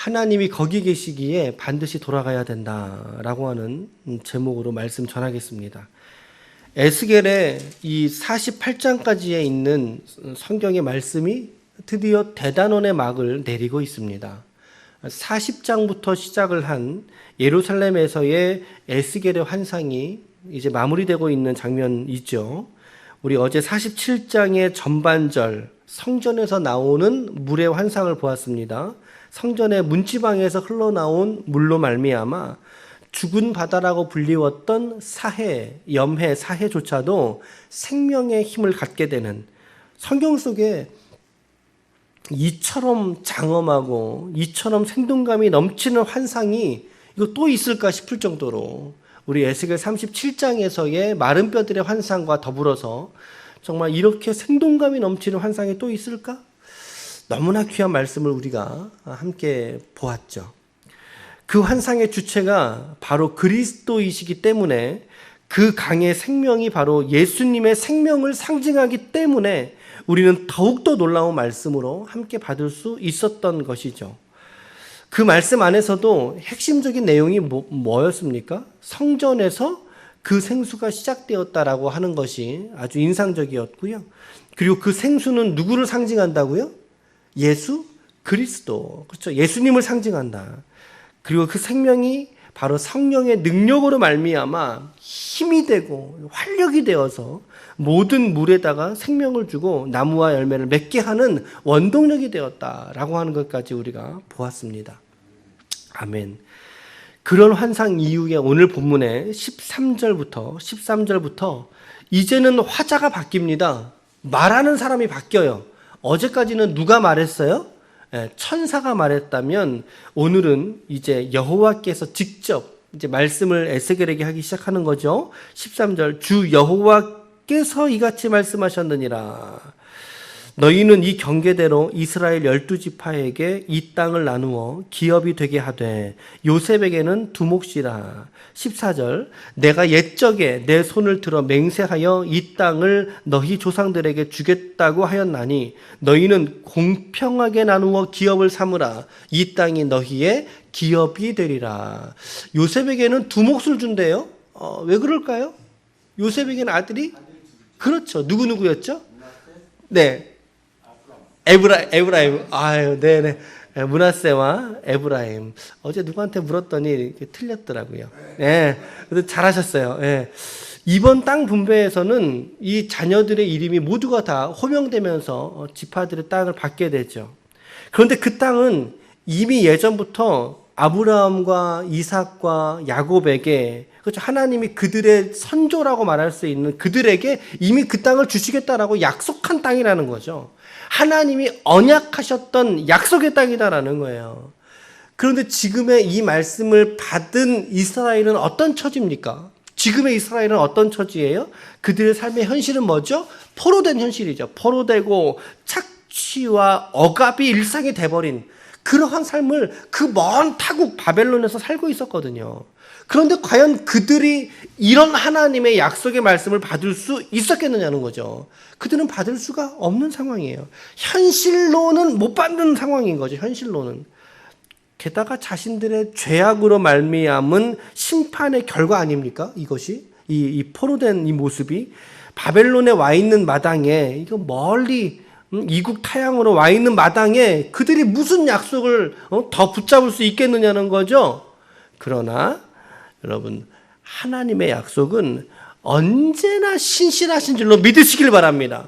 하나님이 거기 계시기에 반드시 돌아가야 된다라고 하는 제목으로 말씀 전하겠습니다. 에스겔의 이 48장까지에 있는 성경의 말씀이 드디어 대단원의 막을 내리고 있습니다. 40장부터 시작을 한 예루살렘에서의 에스겔의 환상이 이제 마무리되고 있는 장면이죠. 우리 어제 47장의 전반절 성전에서 나오는 물의 환상을 보았습니다. 성전의 문지방에서 흘러나온 물로 말미암아 죽은 바다라고 불리웠던 사해, 염해, 사해조차도 생명의 힘을 갖게 되는, 성경 속에 이처럼 장엄하고 이처럼 생동감이 넘치는 환상이 이거 또 있을까 싶을 정도로 우리 에스겔 37장에서의 마른 뼈들의 환상과 더불어서 정말 이렇게 생동감이 넘치는 환상이 또 있을까? 너무나 귀한 말씀을 우리가 함께 보았죠. 그 환상의 주체가 바로 그리스도이시기 때문에, 그 강의 생명이 바로 예수님의 생명을 상징하기 때문에 우리는 더욱더 놀라운 말씀으로 함께 받을 수 있었던 것이죠. 그 말씀 안에서도 핵심적인 내용이 뭐였습니까? 성전에서 그 생수가 시작되었다라고 하는 것이 아주 인상적이었고요. 그리고 그 생수는 누구를 상징한다고요? 예수 그리스도, 그렇죠? 예수님을 상징한다. 그리고 그 생명이 바로 성령의 능력으로 말미암아 힘이 되고 활력이 되어서 모든 물에다가 생명을 주고 나무와 열매를 맺게 하는 원동력이 되었다라고 하는 것까지 우리가 보았습니다. 아멘. 그런 환상 이후에 오늘 본문의 13절부터 이제는 화자가 바뀝니다. 말하는 사람이 바뀌어요. 어제까지는 누가 말했어요? 천사가 말했다면 오늘은 이제 여호와께서 직접 이제 말씀을 에스겔에게 하기 시작하는 거죠. 13절, 주 여호와께서 이같이 말씀하셨느니라. 너희는 이 경계대로 이스라엘 12지파에게 이 땅을 나누어 기업이 되게 하되 요셉에게는 두 몫이라. 14절, 내가 옛적에 내 손을 들어 맹세하여 이 땅을 너희 조상들에게 주겠다고 하였나니 너희는 공평하게 나누어 기업을 삼으라. 이 땅이 너희의 기업이 되리라. 요셉에게는 두 몫을 준대요. 왜 그럴까요? 요셉에게는 아들이? 그렇죠. 누구였죠? 네. 에브라임. 아유, 네네. 므낫세와 에브라임. 어제 누구한테 물었더니 이렇게 틀렸더라고요. 예. 그래도 잘하셨어요. 예. 이번 땅 분배에서는 이 자녀들의 이름이 모두가 다 호명되면서 지파들의 땅을 받게 되죠. 그런데 그 땅은 이미 예전부터 아브라함과 이삭과 야곱에게, 그렇죠, 하나님이 그들의 선조라고 말할 수 있는 그들에게 이미 그 땅을 주시겠다라고 약속한 땅이라는 거죠. 하나님이 언약하셨던 약속의 땅이다라는 거예요. 그런데 지금의 이 말씀을 받은 이스라엘은 어떤 처지입니까? 지금의 이스라엘은 어떤 처지예요? 그들의 삶의 현실은 뭐죠? 포로된 현실이죠. 포로되고 착취와 억압이 일상이 돼버린 그러한 삶을 그 먼 타국 바벨론에서 살고 있었거든요. 그런데 과연 그들이 이런 하나님의 약속의 말씀을 받을 수 있었겠느냐는 거죠. 그들은 받을 수가 없는 상황이에요. 현실로는 못 받는 상황인 거죠. 현실로는. 게다가 자신들의 죄악으로 말미암은 심판의 결과 아닙니까? 이것이 이 포로된 이 모습이 바벨론에 와 있는 마당에, 이거 멀리 이국 타양으로 와 있는 마당에 그들이 무슨 약속을 더 붙잡을 수 있겠느냐는 거죠. 그러나 여러분, 하나님의 약속은 언제나 신실하신 줄로 믿으시길 바랍니다.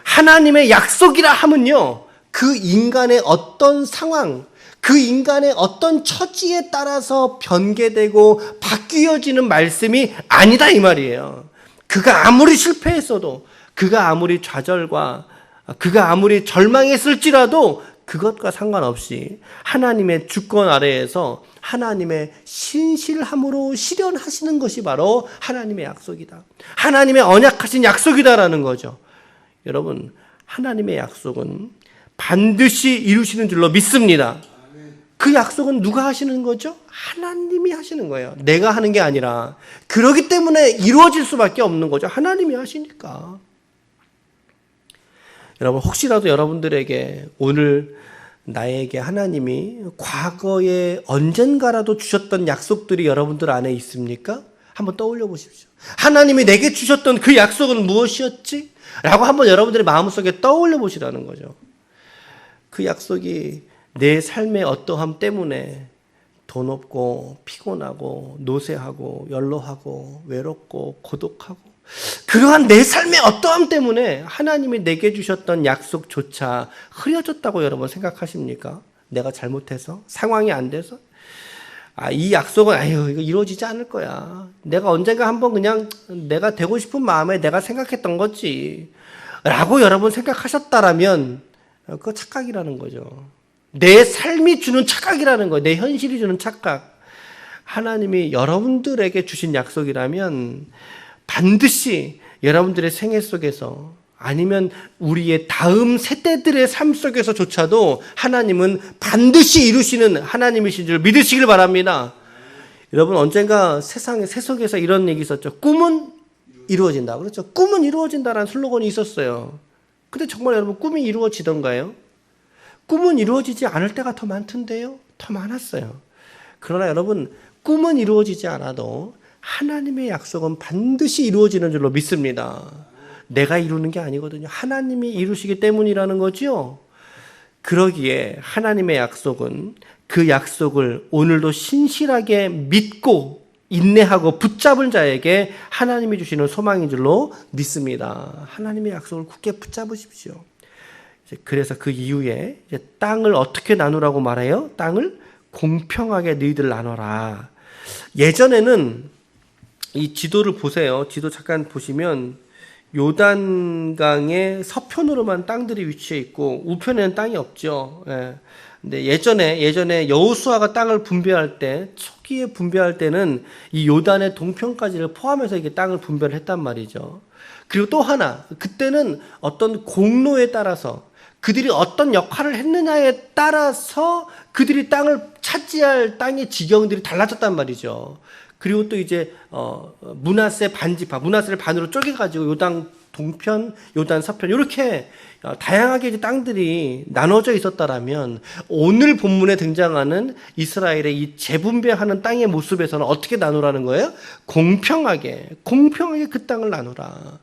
하나님의 약속이라 하면요, 그 인간의 어떤 상황, 그 인간의 어떤 처지에 따라서 변개되고 바뀌어지는 말씀이 아니다 이 말이에요. 그가 아무리 실패했어도, 그가 아무리 좌절과 그가 아무리 절망했을지라도 그것과 상관없이 하나님의 주권 아래에서 하나님의 신실함으로 실현하시는 것이 바로 하나님의 약속이다. 하나님의 언약하신 약속이다라는 거죠. 여러분, 하나님의 약속은 반드시 이루시는 줄로 믿습니다. 그 약속은 누가 하시는 거죠? 하나님이 하시는 거예요. 내가 하는 게 아니라. 그렇기 때문에 이루어질 수밖에 없는 거죠. 하나님이 하시니까. 여러분, 혹시라도 여러분들에게 오늘 나에게 하나님이 과거에 언젠가라도 주셨던 약속들이 여러분들 안에 있습니까? 한번 떠올려 보십시오. 하나님이 내게 주셨던 그 약속은 무엇이었지? 라고 한번 여러분들의 마음속에 떠올려 보시라는 거죠. 그 약속이 내 삶의 어떠함 때문에 돈 없고 피곤하고 노쇠하고 연로하고 외롭고 고독하고 그러한 내 삶의 어떠함 때문에 하나님이 내게 주셨던 약속조차 흐려졌다고 여러분 생각하십니까? 내가 잘못해서? 상황이 안 돼서? 이 약속은 이거 이루어지지 않을 거야. 내가 언젠가 한번 그냥 내가 되고 싶은 마음에 내가 생각했던 거지. 라고 여러분 생각하셨다라면 그거 착각이라는 거죠. 내 삶이 주는 착각이라는 거예요. 내 현실이 주는 착각. 하나님이 여러분들에게 주신 약속이라면 반드시 여러분들의 생애 속에서 아니면 우리의 다음 세대들의 삶 속에서조차도 하나님은 반드시 이루시는 하나님이신 줄 믿으시길 바랍니다. 여러분 언젠가 세상의 세속에서 이런 얘기 있었죠. 꿈은 이루어진다. 그렇죠. 꿈은 이루어진다라는 슬로건이 있었어요. 근데 정말 여러분 꿈이 이루어지던가요? 꿈은 이루어지지 않을 때가 더 많던데요. 더 많았어요. 그러나 여러분 꿈은 이루어지지 않아도 하나님의 약속은 반드시 이루어지는 줄로 믿습니다. 내가 이루는 게 아니거든요. 하나님이 이루시기 때문이라는 거죠. 그러기에 하나님의 약속은 그 약속을 오늘도 신실하게 믿고 인내하고 붙잡은 자에게 하나님이 주시는 소망인 줄로 믿습니다. 하나님의 약속을 굳게 붙잡으십시오. 그래서 그 이후에 땅을 어떻게 나누라고 말해요? 땅을 공평하게 너희들 나눠라. 예전에는 이 지도를 보세요. 지도 잠깐 보시면 요단강의 서편으로만 땅들이 위치해 있고 우편에는 땅이 없죠. 예. 근데 예전에 여호수아가 땅을 분배할 때 초기에 분배할 때는 이 요단의 동편까지를 포함해서 이게 땅을 분배를 했단 말이죠. 그리고 또 하나 그때는 어떤 공로에 따라서 그들이 어떤 역할을 했느냐에 따라서 그들이 땅을 차지할 땅의 지경들이 달라졌단 말이죠. 그리고 또 이제 므낫세 반지파, 므낫세를 반으로 쪼개가지고 요단 동편, 요단 서편 이렇게 다양하게 이제 땅들이 나눠져 있었다라면 오늘 본문에 등장하는 이스라엘의 이 재분배하는 땅의 모습에서는 어떻게 나누라는 거예요? 공평하게 그 땅을 나누라.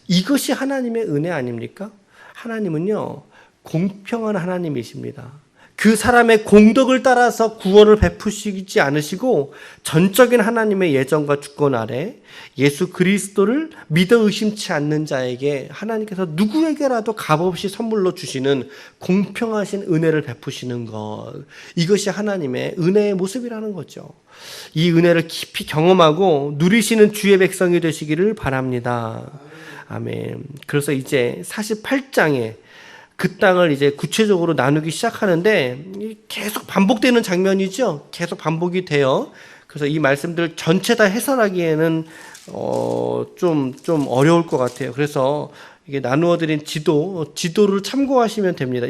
이것이 하나님의 은혜 아닙니까? 하나님은요 공평한 하나님이십니다. 그 사람의 공덕을 따라서 구원을 베푸시지 않으시고 전적인 하나님의 예정과 주권 아래 예수 그리스도를 믿어 의심치 않는 자에게 하나님께서 누구에게라도 값없이 선물로 주시는 공평하신 은혜를 베푸시는 것, 이것이 하나님의 은혜의 모습이라는 거죠. 이 은혜를 깊이 경험하고 누리시는 주의 백성이 되시기를 바랍니다. 아멘. 그래서 이제 48장에 그 땅을 이제 구체적으로 나누기 시작하는데 계속 반복되는 장면이죠. 계속 반복이 돼요. 그래서 이 말씀들 전체 다 해설하기에는 좀 어려울 것 같아요. 그래서 이게 나누어드린 지도를 참고하시면 됩니다.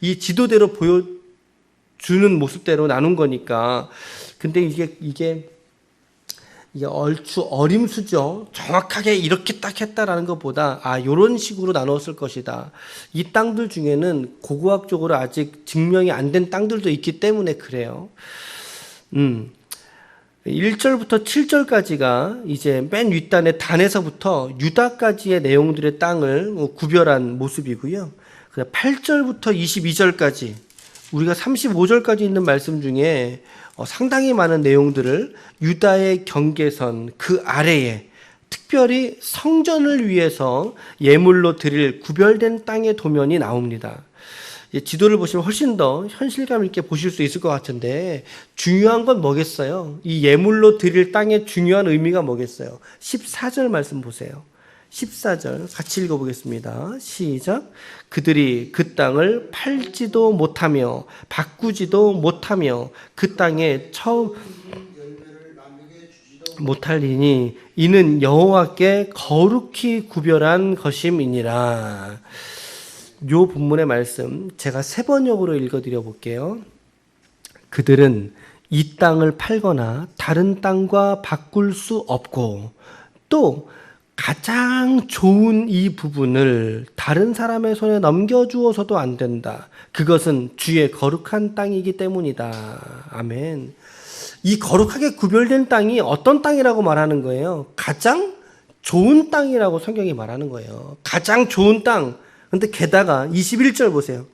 이 지도대로 보여주는 모습대로 나눈 거니까. 근데 이게 얼추 어림수죠. 정확하게 이렇게 딱 했다라는 것보다 이런 식으로 나눴을 것이다. 이 땅들 중에는 고고학적으로 아직 증명이 안 된 땅들도 있기 때문에 그래요. 1절부터 7절까지가 이제 맨 윗단의 단에서부터 유다까지의 내용들의 땅을 구별한 모습이고요. 8절부터 22절까지 우리가 35절까지 있는 말씀 중에 상당히 많은 내용들을 유다의 경계선 그 아래에 특별히 성전을 위해서 예물로 드릴 구별된 땅의 도면이 나옵니다. 지도를 보시면 훨씬 더 현실감 있게 보실 수 있을 것 같은데 중요한 건 뭐겠어요? 이 예물로 드릴 땅의 중요한 의미가 뭐겠어요? 14절 말씀 보세요. 14절 같이 읽어보겠습니다. 시작. 그들이 그 땅을 팔지도 못하며 바꾸지도 못하며 그 땅에 처음 못할리니 이는 여호와께 거룩히 구별한 것임이니라. 요 본문의 말씀 제가 세 번역으로 읽어드려 볼게요. 그들은 이 땅을 팔거나 다른 땅과 바꿀 수 없고 또 가장 좋은 이 부분을 다른 사람의 손에 넘겨주어서도 안 된다. 그것은 주의 거룩한 땅이기 때문이다. 아멘. 이 거룩하게 구별된 땅이 어떤 땅이라고 말하는 거예요? 가장 좋은 땅이라고 성경이 말하는 거예요. 가장 좋은 땅. 근데 게다가 21절 보세요.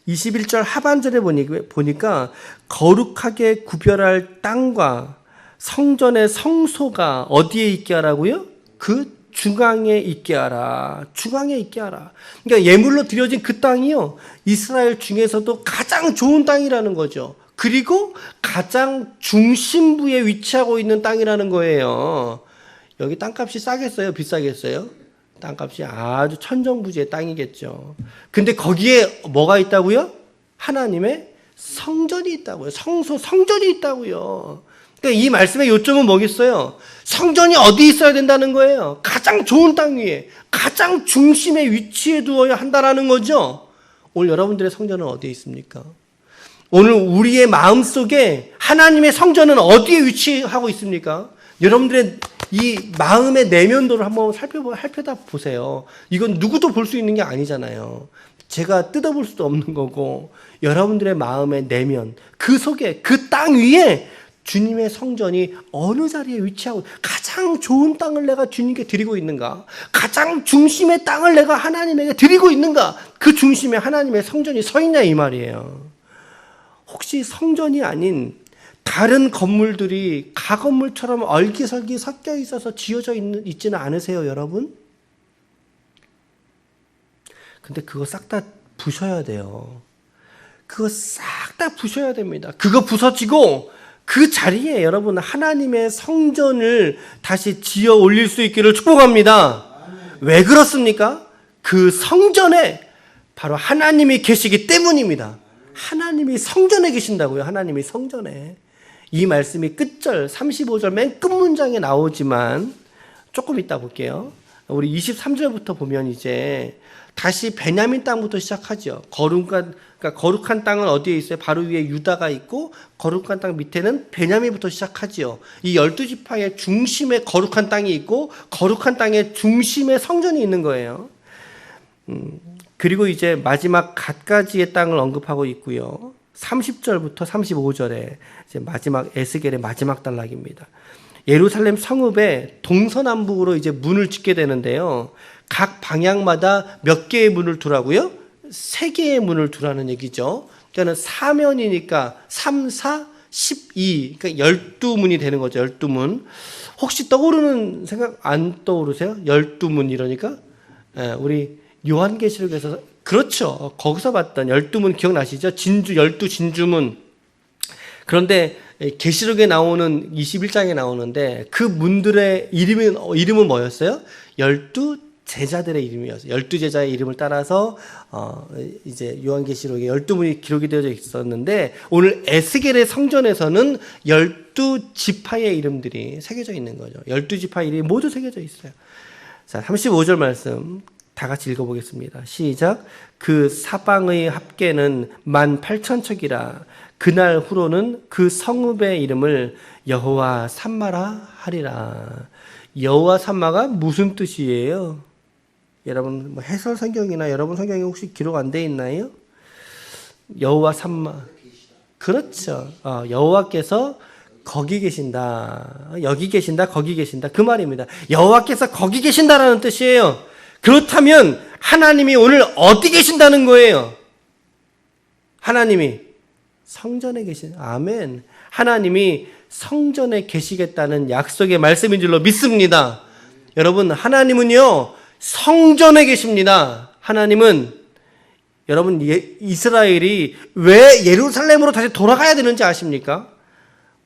21절 하반절에 보니까 거룩하게 구별할 땅과 성전의 성소가 어디에 있게 하라고요? 그 중앙에 있게 하라. 중앙에 있게 하라. 그러니까 예물로 드려진 그 땅이요, 이스라엘 중에서도 가장 좋은 땅이라는 거죠. 그리고 가장 중심부에 위치하고 있는 땅이라는 거예요. 여기 땅값이 싸겠어요? 비싸겠어요? 땅값이 아주 천정부지의 땅이겠죠. 근데 거기에 뭐가 있다고요? 하나님의 성전이 있다고요. 성전이 있다고요. 그러니까 이 말씀의 요점은 뭐겠어요? 성전이 어디 있어야 된다는 거예요? 가장 좋은 땅 위에, 가장 중심에 위치해 두어야 한다는 거죠. 오늘 여러분들의 성전은 어디에 있습니까? 오늘 우리의 마음속에 하나님의 성전은 어디에 위치하고 있습니까? 여러분들의 이 마음의 내면도를 한번 살펴다 보세요. 이건 누구도 볼 수 있는 게 아니잖아요. 제가 뜯어볼 수도 없는 거고, 여러분들의 마음의 내면, 그 속에, 그 땅 위에 주님의 성전이 어느 자리에 위치하고, 가장 좋은 땅을 내가 주님께 드리고 있는가? 가장 중심의 땅을 내가 하나님에게 드리고 있는가? 그 중심에 하나님의 성전이 서 있냐 이 말이에요. 혹시 성전이 아닌 다른 건물들이 가건물처럼 얼기설기 섞여 있어서 지어져 있지는 않으세요, 여러분? 근데 그거 싹 다 부셔야 돼요. 그거 싹 다 부셔야 됩니다. 그거 부서지고 그 자리에 여러분 하나님의 성전을 다시 지어 올릴 수 있기를 축복합니다. 왜 그렇습니까? 그 성전에 바로 하나님이 계시기 때문입니다. 하나님이 성전에 계신다고요. 하나님이 성전에. 이 말씀이 끝절 35절 맨 끝 문장에 나오지만 조금 이따 볼게요. 우리 23절부터 보면 이제 다시 베냐민 땅부터 시작하죠. 거룩한 땅은 어디에 있어요? 바로 위에 유다가 있고 거룩한 땅 밑에는 베냐민부터 시작하죠. 이 12지파의 중심에 거룩한 땅이 있고 거룩한 땅의 중심에 성전이 있는 거예요. 그리고 이제 마지막 갓가지의 땅을 언급하고 있고요. 30절부터 35절에 이제 마지막 에스겔의 마지막 단락입니다. 예루살렘 성읍에 동서남북으로 이제 문을 짓게 되는데요. 각 방향마다 몇 개의 문을 두라고요? 3개의 문을 두라는 얘기죠. 그러니까 사면이니까 3, 4, 12, 그러니까 12문이 되는 거죠. 12문. 혹시 떠오르는 생각 안 떠오르세요? 12문 이러니까? 우리 요한계시록에서 그렇죠. 거기서 봤던 12문 기억나시죠? 12진주문. 그런데 계시록에 나오는 21장에 나오는데 그 문들의 이름은 뭐였어요? 12제자들의 이름이었어요. 12제자의 이름을 따라서 이제 요한계시록에 12문이 기록이 되어 있었는데 오늘 에스겔의 성전에서는 12지파의 이름들이 새겨져 있는 거죠. 12지파의 이름이 모두 새겨져 있어요. 자, 35절 말씀 다 같이 읽어보겠습니다. 시작. 그 사방의 합계는 18,000척이라 그날 후로는 그 성읍의 이름을 여호와 삼마라 하리라. 여호와 삼마가 무슨 뜻이에요? 여러분 뭐 해설 성경이나 여러분 성경에 혹시 기록 안 돼 있나요? 여호와 삼마. 그렇죠. 여호와께서 거기 계신다. 여기 계신다. 거기 계신다. 그 말입니다. 여호와께서 거기 계신다라는 뜻이에요. 그렇다면 하나님이 오늘 어디 계신다는 거예요? 하나님이 성전에 계신, 아멘. 하나님이 성전에 계시겠다는 약속의 말씀인 줄로 믿습니다. 여러분, 하나님은요, 성전에 계십니다. 하나님은, 여러분, 이스라엘이 왜 예루살렘으로 다시 돌아가야 되는지 아십니까?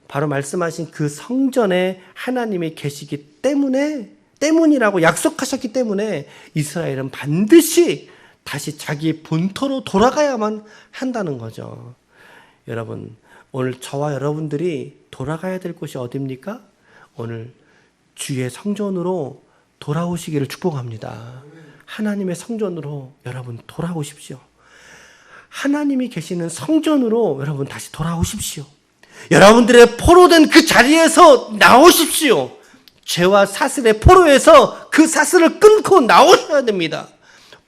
바로 말씀하신 그 성전에 하나님이 계시기 때문이라고 약속하셨기 때문에 이스라엘은 반드시 다시 자기 본토로 돌아가야만 한다는 거죠. 여러분, 오늘 저와 여러분들이 돌아가야 될 곳이 어디입니까? 오늘 주의 성전으로 돌아오시기를 축복합니다. 하나님의 성전으로 여러분 돌아오십시오. 하나님이 계시는 성전으로 여러분 다시 돌아오십시오. 여러분들의 포로된 그 자리에서 나오십시오. 죄와 사슬의 포로에서 그 사슬을 끊고 나오셔야 됩니다.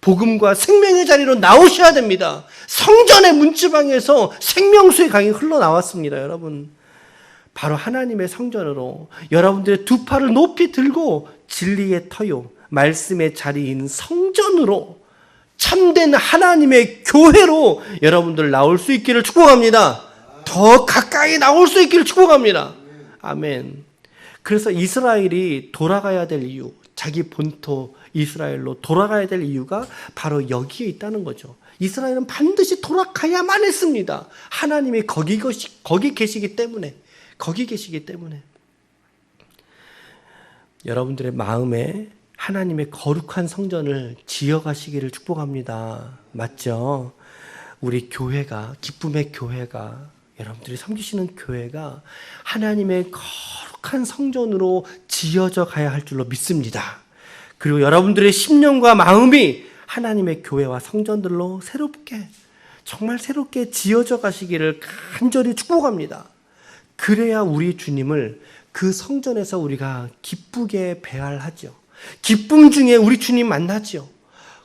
복음과 생명의 자리로 나오셔야 됩니다. 성전의 문지방에서 생명수의 강이 흘러나왔습니다, 여러분. 바로 하나님의 성전으로 여러분들의 두 팔을 높이 들고 진리의 터요, 말씀의 자리인 성전으로, 참된 하나님의 교회로 여러분들 나올 수 있기를 축복합니다. 더 가까이 나올 수 있기를 축복합니다. 아멘. 그래서 이스라엘이 돌아가야 될 이유, 자기 본토 이스라엘로 돌아가야 될 이유가 바로 여기에 있다는 거죠. 이스라엘은 반드시 돌아가야만 했습니다. 하나님이 거기 계시기 때문에, 거기 계시기 때문에. 여러분들의 마음에 하나님의 거룩한 성전을 지어가시기를 축복합니다. 맞죠? 우리 교회가, 기쁨의 교회가, 여러분들이 섬기시는 교회가 하나님의 거룩한 성전으로 지어져 가야 할 줄로 믿습니다. 그리고 여러분들의 심령과 마음이 하나님의 교회와 성전들로 새롭게, 정말 새롭게 지어져 가시기를 간절히 축복합니다. 그래야 우리 주님을 그 성전에서 우리가 기쁘게 배알하죠. 기쁨 중에 우리 주님 만나죠.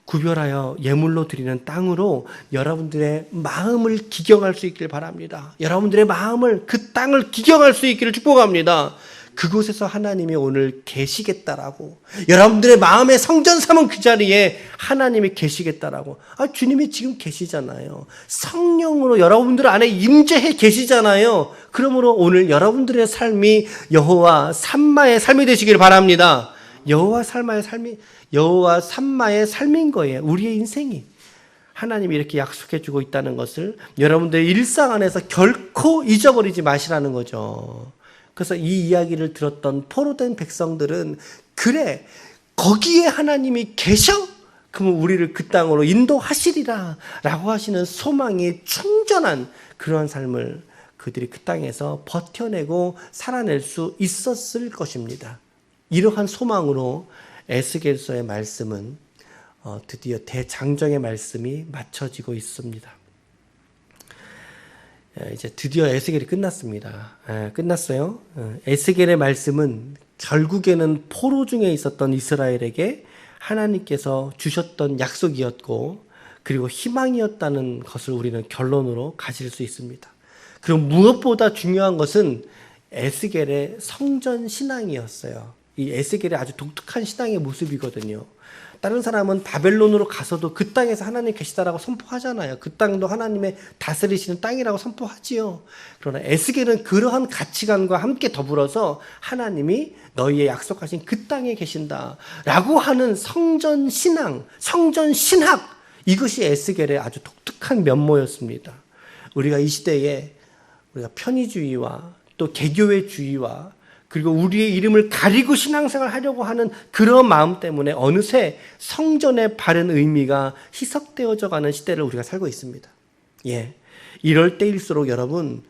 구별하여 예물로 드리는 땅으로 여러분들의 마음을 기경할 수 있길 바랍니다. 여러분들의 마음을, 그 땅을 기경할 수 있기를 축복합니다. 그곳에서 하나님이 오늘 계시겠다라고, 여러분들의 마음의 성전 삼은 그 자리에 하나님이 계시겠다라고. 주님이 지금 계시잖아요. 성령으로 여러분들 안에 임재해 계시잖아요. 그러므로 오늘 여러분들의 삶이 여호와 삼마의 삶이 되시길 바랍니다. 여호와 삼마의 삶인 거예요. 우리의 인생이. 하나님이 이렇게 약속해 주고 있다는 것을 여러분들의 일상 안에서 결코 잊어버리지 마시라는 거죠. 그래서 이 이야기를 들었던 포로된 백성들은, 그래, 거기에 하나님이 계셔? 그러면 우리를 그 땅으로 인도하시리라 라고 하시는 소망이 충전한 그러한 삶을 그들이 그 땅에서 버텨내고 살아낼 수 있었을 것입니다. 이러한 소망으로 에스겔서의 말씀은 드디어 대장정의 말씀이 맞춰지고 있습니다. 이제 드디어 에스겔이 끝났습니다. 끝났어요. 에스겔의 말씀은 결국에는 포로 중에 있었던 이스라엘에게 하나님께서 주셨던 약속이었고, 그리고 희망이었다는 것을 우리는 결론으로 가질 수 있습니다. 그리고 무엇보다 중요한 것은 에스겔의 성전 신앙이었어요. 이 에스겔의 아주 독특한 신앙의 모습이거든요. 다른 사람은 바벨론으로 가서도 그 땅에서 하나님 계시다라고 선포하잖아요. 그 땅도 하나님의 다스리시는 땅이라고 선포하지요. 그러나 에스겔은 그러한 가치관과 함께 더불어서 하나님이 너희의 약속하신 그 땅에 계신다라고 하는 성전 신앙, 성전 신학, 이것이 에스겔의 아주 독특한 면모였습니다. 우리가 이 시대에 우리가 편의주의와 또 개교회주의와 그리고 우리의 이름을 가리고 신앙생활을 하려고 하는 그런 마음 때문에 어느새 성전의 바른 의미가 희석되어져 가는 시대를 우리가 살고 있습니다. 예, 이럴 때일수록 여러분,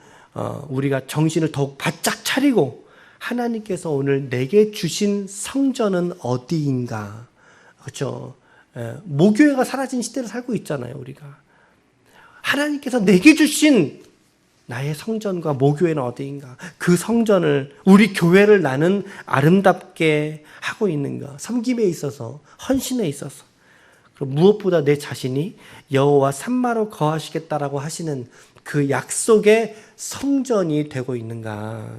우리가 정신을 더욱 바짝 차리고 하나님께서 오늘 내게 주신 성전은 어디인가, 그렇죠? 모교회가 사라진 시대를 살고 있잖아요. 우리가 하나님께서 내게 주신 나의 성전과 모교회는 어디인가? 그 성전을, 우리 교회를 나는 아름답게 하고 있는가? 섬김에 있어서, 헌신에 있어서. 그리고 무엇보다 내 자신이 여호와 삼마로 거하시겠다라고 하시는 그 약속의 성전이 되고 있는가?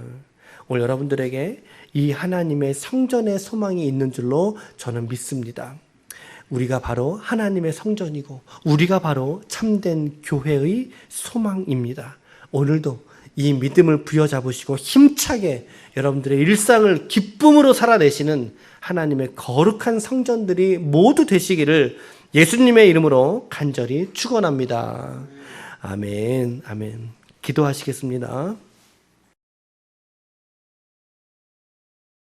오늘 여러분들에게 이 하나님의 성전의 소망이 있는 줄로 저는 믿습니다. 우리가 바로 하나님의 성전이고 우리가 바로 참된 교회의 소망입니다. 오늘도 이 믿음을 부여잡으시고 힘차게 여러분들의 일상을 기쁨으로 살아내시는 하나님의 거룩한 성전들이 모두 되시기를 예수님의 이름으로 간절히 축원합니다. 아멘, 아멘. 기도하시겠습니다.